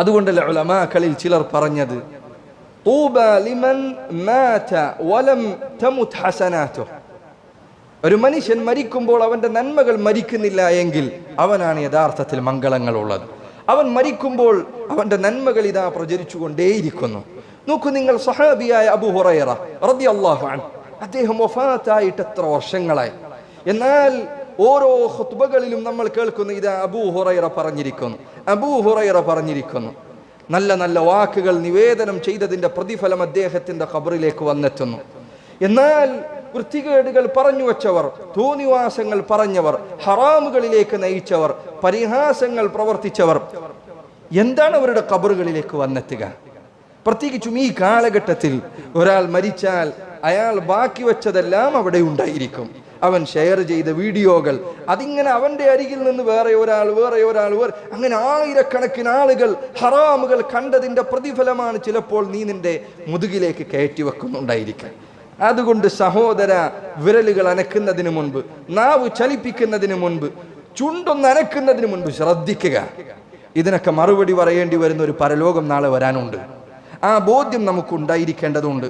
അതുകൊണ്ടല്ലേ ഉലമാക്കളിൽ ചിലർ പറഞ്ഞത് തൂബ ലിമൻ മാത വലം തമുത് ഹസനാതുഹു. ഒരു മനുഷ്യൻ മരിക്കുമ്പോൾ അവന്റെ നന്മകൾ മരിക്കുന്നില്ല എങ്കിൽ അവനാണ് യഥാർത്ഥത്തിൽ മംഗളങ്ങളുള്ളത്. അവൻ മരിക്കുമ്പോൾ അവന്റെ നന്മകൾ ഇതാ പ്രചരിച്ചുകൊണ്ടേയിരിക്കുന്നു. നോക്കൂ നിങ്ങൾ, സഹാബിയായ അബൂ ഹുറൈറ റളിയല്ലാഹു അൻഹു, അദ്ദേഹം വഫാത്തായിട്ട് എത്ര വർഷങ്ങളായി. എന്നാൽ ഓരോ ഖുത്ബകളിലും നമ്മൾ കേൾക്കുന്നു ഇതാ അബൂ ഹുറൈറ പറഞ്ഞിരിക്കുന്നു. നല്ല നല്ല വാക്കുകൾ നിവേദനം ചെയ്തതിന്റെ പ്രതിഫലം അദ്ദേഹത്തിന്റെ ഖബറിലേക്ക് വന്നെത്തുന്നു. എന്നാൽ വൃത്തികേടുകൾ പറഞ്ഞു വച്ചവർ, തോന്നിവാസങ്ങൾ പറഞ്ഞവർ, ഹറാമുകളിലേക്ക് നയിച്ചവർ, പരിഹാസങ്ങൾ പ്രവർത്തിച്ചവർ, എന്താണ് അവരുടെ ഖബറുകളിലേക്ക് വന്നെത്തുക? പ്രത്യേകിച്ചും ഈ കാലഘട്ടത്തിൽ ഒരാൾ മരിച്ചാൽ അയാൾ ബാക്കി വെച്ചതെല്ലാം അവിടെ ഉണ്ടായിരിക്കും. അവൻ ഷെയർ ചെയ്ത വീഡിയോകൾ, അതിങ്ങനെ അവന്റെ അരികിൽ നിന്ന് വേറെ ഒരാൾ അങ്ങനെ ആയിരക്കണക്കിന് ആളുകൾ ഹറാമുകൾ കണ്ടതിന്റെ പ്രതിഫലമാണ് ചിലപ്പോൾ നീ നിന്റെ മുതുകിലേക്ക് കയറ്റി വെക്കുന്നുണ്ടായിരിക്കും. അതുകൊണ്ട് സഹോദര, വിരലുകൾ അനക്കുന്നതിന് മുൻപ്, നാവ് ചലിപ്പിക്കുന്നതിന് മുൻപ്, ചുണ്ടൊന്ന് അനക്കുന്നതിന് മുൻപ് ശ്രദ്ധിക്കുക. ഇതിനൊക്കെ മറുപടി പറയേണ്ടി വരുന്ന ഒരു പരലോകം നാളെ വരാനുണ്ട്. ആ ബോധ്യം നമുക്കുണ്ടായിരിക്കേണ്ടതുണ്ട്.